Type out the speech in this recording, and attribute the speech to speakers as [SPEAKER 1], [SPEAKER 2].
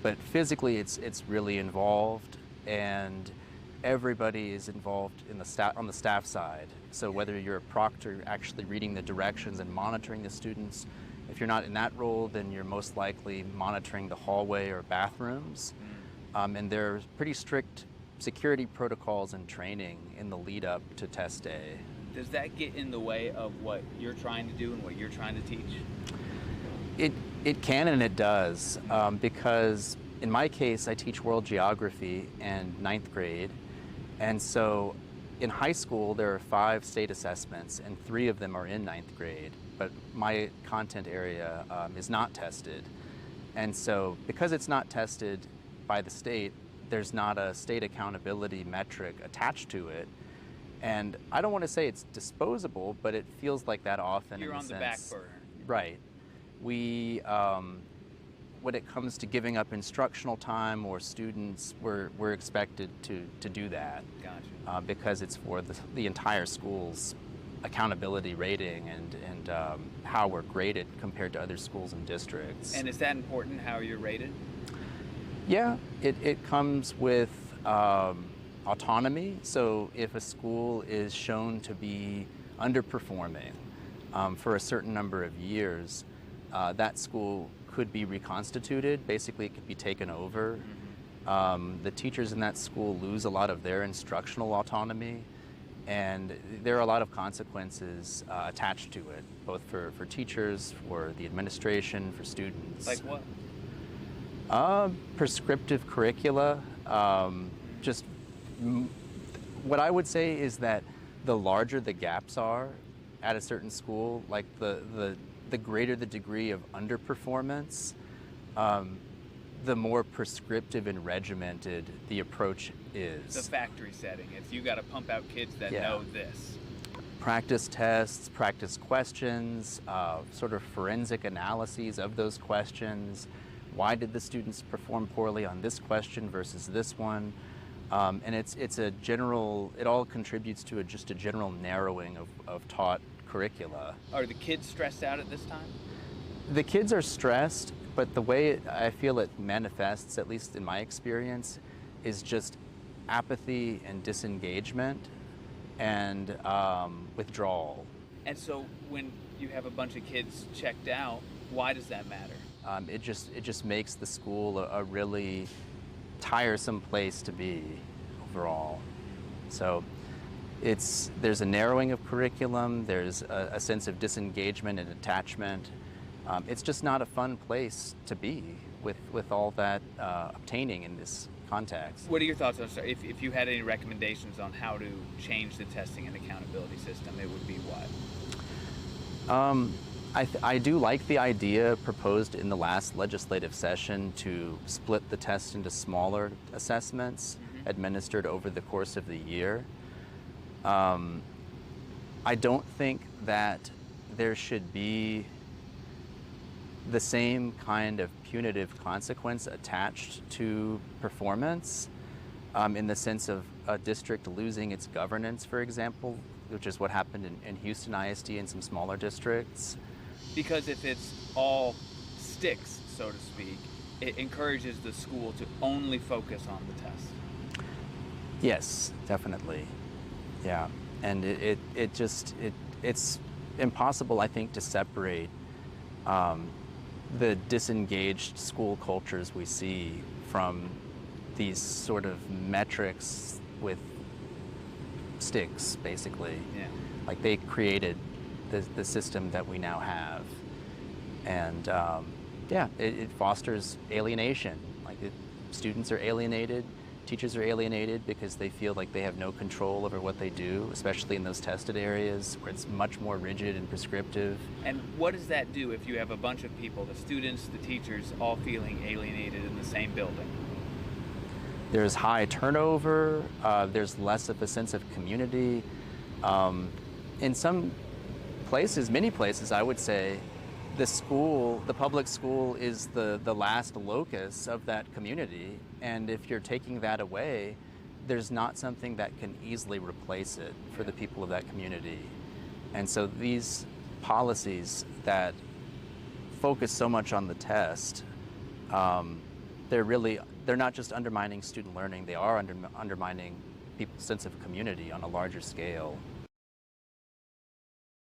[SPEAKER 1] but physically it's really involved, and everybody is involved in on the staff side. So whether you're a proctor actually reading the directions and monitoring the students, if you're not in that role, then you're most likely monitoring the hallway or bathrooms. And there's pretty strict security protocols and training in the lead up to test day.
[SPEAKER 2] Does that get in the way of what you're trying to do and what you're trying to teach?
[SPEAKER 1] It can and it does, because in my case I teach world geography and ninth grade, and so in high school there are 5 state assessments and 3 of them are in ninth grade, but my content area is not tested. And so because it's not tested by the state, there's not a state accountability metric attached to it. And I don't want to say it's disposable, but it feels like that often.
[SPEAKER 2] You're
[SPEAKER 1] in
[SPEAKER 2] on the back burner.
[SPEAKER 1] Right. We, when it comes to giving up instructional time or students, we're expected to do that.
[SPEAKER 2] Gotcha.
[SPEAKER 1] Because it's for the entire school's accountability rating and how we're graded compared to other schools and districts.
[SPEAKER 2] And is that important, how you're rated?
[SPEAKER 1] Yeah, it comes with autonomy. So if a school is shown to be underperforming for a certain number of years, that school could be reconstituted. Basically, it could be taken over. The teachers in that school lose a lot of their instructional autonomy, and there are a lot of consequences attached to it, both for teachers, for the administration, for students.
[SPEAKER 2] Like what?
[SPEAKER 1] Prescriptive curricula. Just what I would say is that the larger the gaps are at a certain school, like the greater the degree of underperformance, the more prescriptive and regimented the approach is.
[SPEAKER 2] The factory setting. If you got to pump out kids that know this.
[SPEAKER 1] Practice tests, practice questions, sort of forensic analyses of those questions. Why did the students perform poorly on this question versus this one? And it's a general, it all contributes to just a general narrowing of taught curricula.
[SPEAKER 2] Are the kids stressed out at this time?
[SPEAKER 1] The kids are stressed, but the way I feel it manifests, at least in my experience, is just apathy and disengagement and withdrawal.
[SPEAKER 2] And so when you have a bunch of kids checked out, why does that matter?
[SPEAKER 1] It just makes the school a really tiresome place to be overall. So there's a narrowing of curriculum, there's a sense of disengagement and attachment. It's just not a fun place to be with all that obtaining in this context.
[SPEAKER 2] What are your thoughts on, if you had any recommendations on how to change the testing and accountability system, it would be what?
[SPEAKER 1] I do like the idea proposed in the last legislative session to split the test into smaller assessments administered over the course of the year. I don't think that there should be the same kind of punitive consequence attached to performance in the sense of a district losing its governance, for example, which is what happened in Houston ISD and some smaller districts.
[SPEAKER 2] Because if it's all sticks, so to speak, it encourages the school to only focus on the test.
[SPEAKER 1] Yes, definitely. Yeah, and it's impossible, I think, to separate the disengaged school cultures we see from these sort of metrics with sticks, basically.
[SPEAKER 2] Yeah.
[SPEAKER 1] Like they created the system that we now have, and it fosters alienation. Like students are alienated, teachers are alienated because they feel like they have no control over what they do, especially in those tested areas where it's much more rigid and prescriptive.
[SPEAKER 2] And what does that do if you have a bunch of people, the students, the teachers, all feeling alienated in the same building?
[SPEAKER 1] There's high turnover, there's less of a sense of community. In some places, many places, I would say, the public school is the last locus of that community, and if you're taking that away, there's not something that can easily replace it for the people of that community. And so these policies that focus so much on the test, they're they're not just undermining student learning, they are undermining people's sense of community on a larger scale.